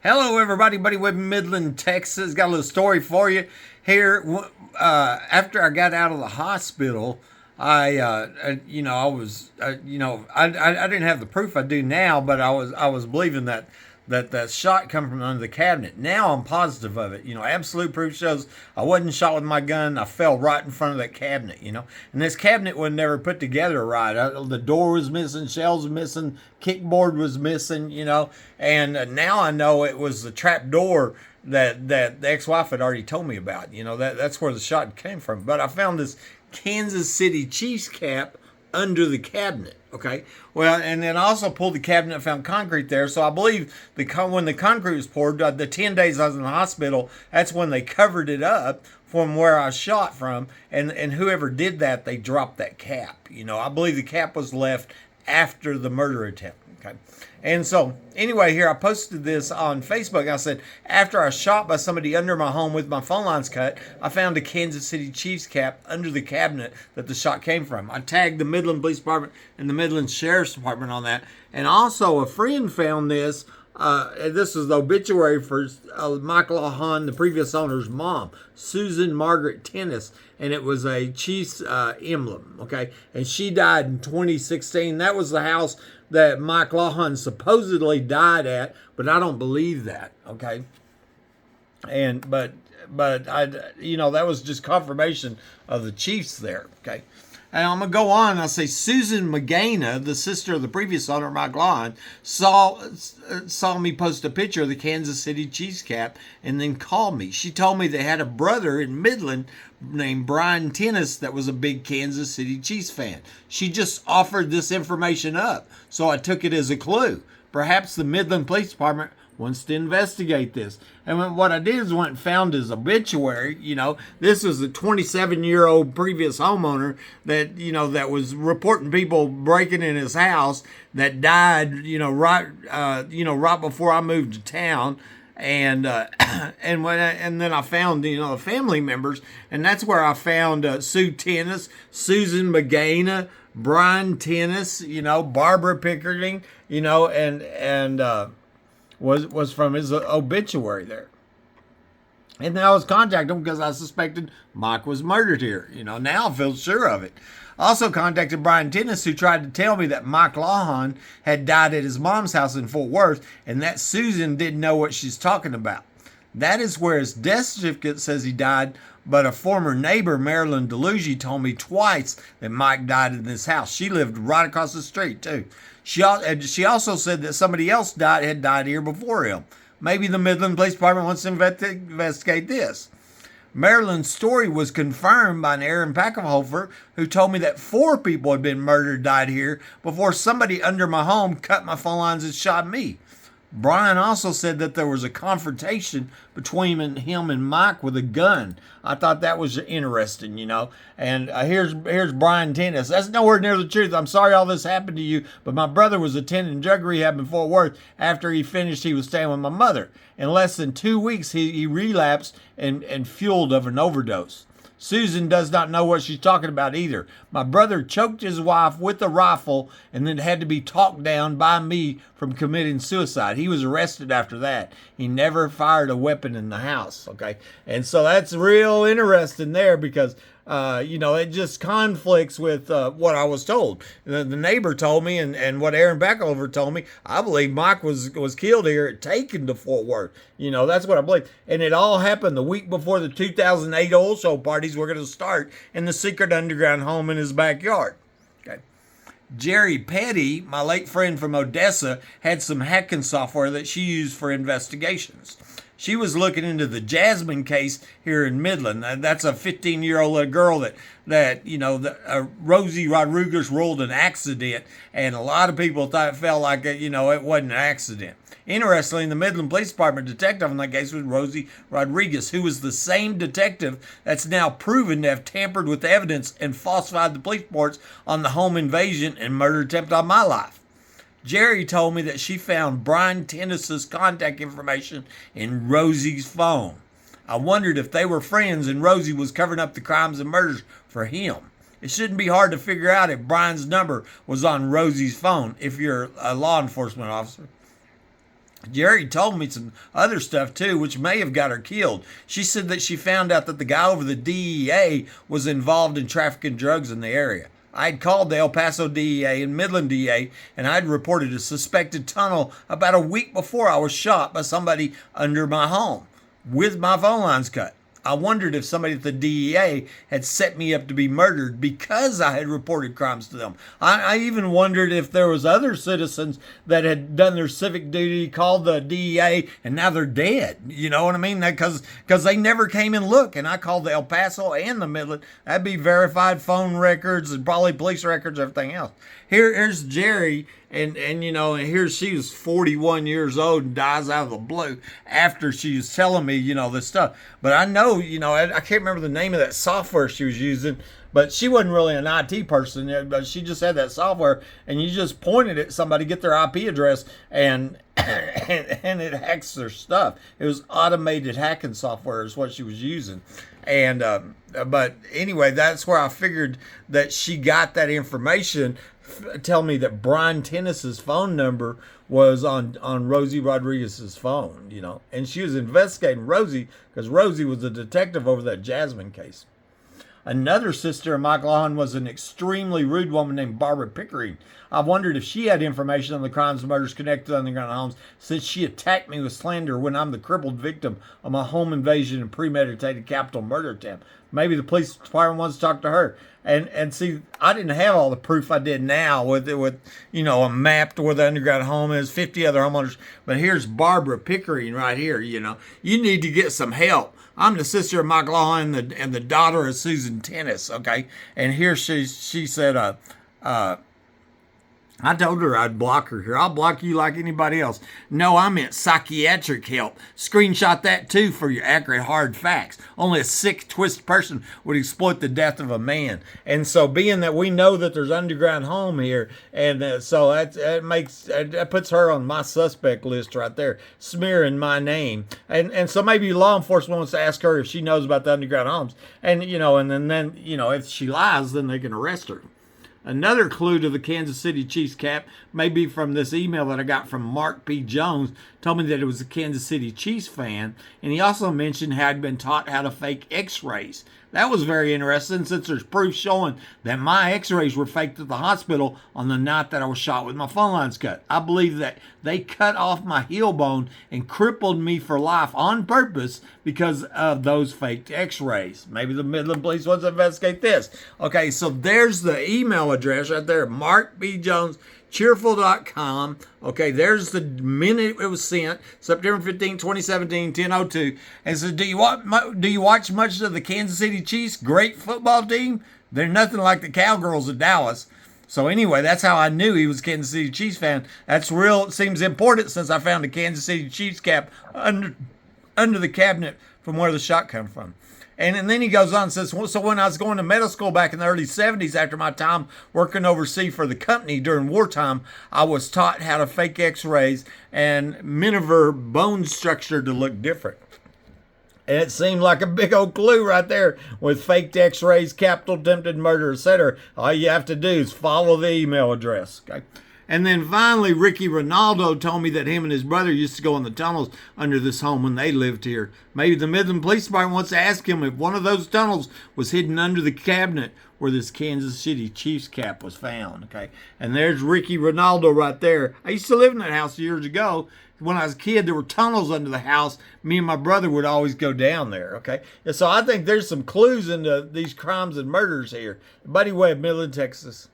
Hello, everybody. Buddy Webb, Midland, Texas. Got a little story for you here. After I got out of the hospital, I was, I didn't have the proof I do now, but I was believing that shot come from under the cabinet. Now I'm positive of it. Absolute proof shows I wasn't shot with my gun. I fell right in front of that cabinet. And this cabinet was never put together right. The door was missing, shelves were missing, kickboard was missing. And now I know it was the trap door that the ex-wife had already told me about. That's where the shot came from. But I found this Kansas City Chiefs cap under the cabinet. Okay. Well, and then I also pulled the cabinet and found concrete there. So I believe when the concrete was poured, the 10 days I was in the hospital, that's when they covered it up from where I shot from. And whoever did that, they dropped that cap. I believe the cap was left after the murder attempt. Okay. And so, anyway, here I posted this on Facebook. I said, after I shot by somebody under my home with my phone lines cut, I found a Kansas City Chiefs cap under the cabinet that the shot came from. I tagged the Midland Police Department and the Midland Sheriff's Department on that. And also, a friend found this. This is the obituary for Mike Lawhon, the previous owner's mom, Susan Margaret Tennis, and it was a Chiefs emblem, okay? And she died in 2016. That was the house that Mike Lawhon supposedly died at, but I don't believe that, okay? But I, that was just confirmation of the Chiefs there, okay? And I'm going to go on. I'll say Susan Magana, the sister of the previous owner, Mike Lawhon, saw me post a picture of the Kansas City Chiefs cap and then called me. She told me they had a brother in Midland named Brian Tennis that was a big Kansas City Chiefs fan. She just offered this information up, so I took it as a clue. Perhaps the Midland Police Department wants to investigate this. And what I did is went and found his obituary. This was a 27-year-old previous homeowner that was reporting people breaking in his house that died, right before I moved to town. And and then I found the family members, and that's where I found Sue Tennis, Susan Magana, Brian Tennis, Barbara Pickering, was from his obituary there. And then I was contacting him because I suspected Mike was murdered here. Now I feel sure of it. I also contacted Brian Tennis, who tried to tell me that Mike Lawhon had died at his mom's house in Fort Worth, and that Susan didn't know what she's talking about. That is where his death certificate says he died, but a former neighbor, Marylin Delugi, told me twice that Mike died in this house. She lived right across the street, too. She also said that somebody else had died here before him. Maybe the Midland Police Department wants to investigate this. Maryland's story was confirmed by an Aaron Packenhofer, who told me that 4 people had been murdered, died here, before somebody under my home cut my phone lines and shot me. Brian also said that there was a confrontation between him and Mike with a gun. I thought that was interesting, And here's Brian Tennis. That's nowhere near the truth. I'm sorry all this happened to you, but my brother was attending drug rehab in Fort Worth. After he finished, he was staying with my mother. In less than 2 weeks, he relapsed and fueled of an overdose. Susan does not know what she's talking about either. My brother choked his wife with a rifle and then had to be talked down by me from committing suicide. He was arrested after that. He never fired a weapon in the house, okay? And so that's real interesting there because, it just conflicts with what I was told. The neighbor told me and what Aaron Backover told me. I believe Mike was killed here at taken to Fort Worth. That's what I believe. And it all happened the week before the 2008 oil show parties were going to start in the secret underground home in his backyard. Okay. Jerry Petty, my late friend from Odessa, had some hacking software that she used for investigations. She was looking into the Jasmine case here in Midland. That's a 15-year-old little girl that Rosie Rodriguez ruled an accident, and a lot of people thought it felt like it wasn't an accident. Interestingly, the Midland Police Department detective on that case was Rosie Rodriguez, who was the same detective that's now proven to have tampered with evidence and falsified the police reports on the home invasion and murder attempt on my life. Jerry told me that she found Brian Tennis's contact information in Rosie's phone. I wondered if they were friends and Rosie was covering up the crimes and murders for him. It shouldn't be hard to figure out if Brian's number was on Rosie's phone if you're a law enforcement officer. Jerry told me some other stuff too, which may have got her killed. She said that she found out that the guy over the DEA was involved in trafficking drugs in the area. I had called the El Paso DEA and Midland DEA, and I'd reported a suspected tunnel about a week before I was shot by somebody under my home with my phone lines cut. I wondered if somebody at the DEA had set me up to be murdered because I had reported crimes to them. I even wondered if there was other citizens that had done their civic duty, called the DEA, and now they're dead. You know what I mean? Because they never came and looked. And I called the El Paso and the Midland. That'd be verified phone records and probably police records, everything else. Here's Jerry, and here she was 41 years old and dies out of the blue after she was telling me, this stuff. But I know, I can't remember the name of that software she was using, but she wasn't really an IT person, but she just had that software, and you just pointed at somebody, get their IP address, and it hacks their stuff. It was automated hacking software is what she was using. And but anyway, that's where I figured that she got that information. Tell me that Brian Tennis's phone number was on Rosie Rodriguez's phone, and she was investigating Rosie because Rosie was a detective over that Jasmine case. Another sister of Mike Lawhon was an extremely rude woman named Barbara Pickering. I wondered if she had information on the crimes and murders connected to underground homes, since she attacked me with slander when I'm the crippled victim of my home invasion and premeditated capital murder attempt. Maybe the police department wants to talk to her. And see, I didn't have all the proof I did now with a map to where the underground home is, 50 other homeowners. But here's Barbara Pickering right here. You need to get some help. I'm the sister of Mike Lawhon and the daughter of Susan Tennis. Okay, and here she said, I told her I'd block her here. I'll block you like anybody else. No, I meant psychiatric help. Screenshot that too for your accurate hard facts. Only a sick, twisted person would exploit the death of a man. And so, being that we know that there's underground home here, and so that puts her on my suspect list right there, smearing my name. And so maybe law enforcement wants to ask her if she knows about the underground homes. And and then if she lies, then they can arrest her. Another clue to the Kansas City Chiefs cap may be from this email that I got from Mark P. Jones. Told me that it was a Kansas City Chiefs fan, and he also mentioned how I'd been taught how to fake x-rays. That was very interesting, since there's proof showing that my x-rays were faked at the hospital on the night that I was shot with my phone lines cut. I believe that they cut off my heel bone and crippled me for life on purpose because of those faked x-rays. Maybe the Midland Police wants to investigate this. Okay, so there's the email address right there, Mark B. Jones, cheerful.com. Okay, there's the minute it was sent, September 15, 2017, 10:02. And so, do you watch much of the Kansas City Chiefs? Great football team. They're nothing like the Cowgirls of Dallas. So anyway, that's how I knew he was a Kansas City Chiefs fan. That's real. It seems important since I found the Kansas City Chiefs cap under the cabinet from where the shot came from. And then he goes on and says, so when I was going to medical school back in the early 70s, after my time working overseas for the company during wartime, I was taught how to fake x-rays and maneuver bone structure to look different. And it seemed like a big old clue right there with faked x-rays, capital attempted murder, etc. All you have to do is follow the email address. Okay. And then finally, Ricky Ronaldo told me that him and his brother used to go in the tunnels under this home when they lived here. Maybe the Midland Police Department wants to ask him if one of those tunnels was hidden under the cabinet where this Kansas City Chiefs cap was found. Okay, and there's Ricky Ronaldo right there. I used to live in that house years ago. When I was a kid, there were tunnels under the house. Me and my brother would always go down there. Okay, and so I think there's some clues into these crimes and murders here. Buddy Webb, Midland, Texas.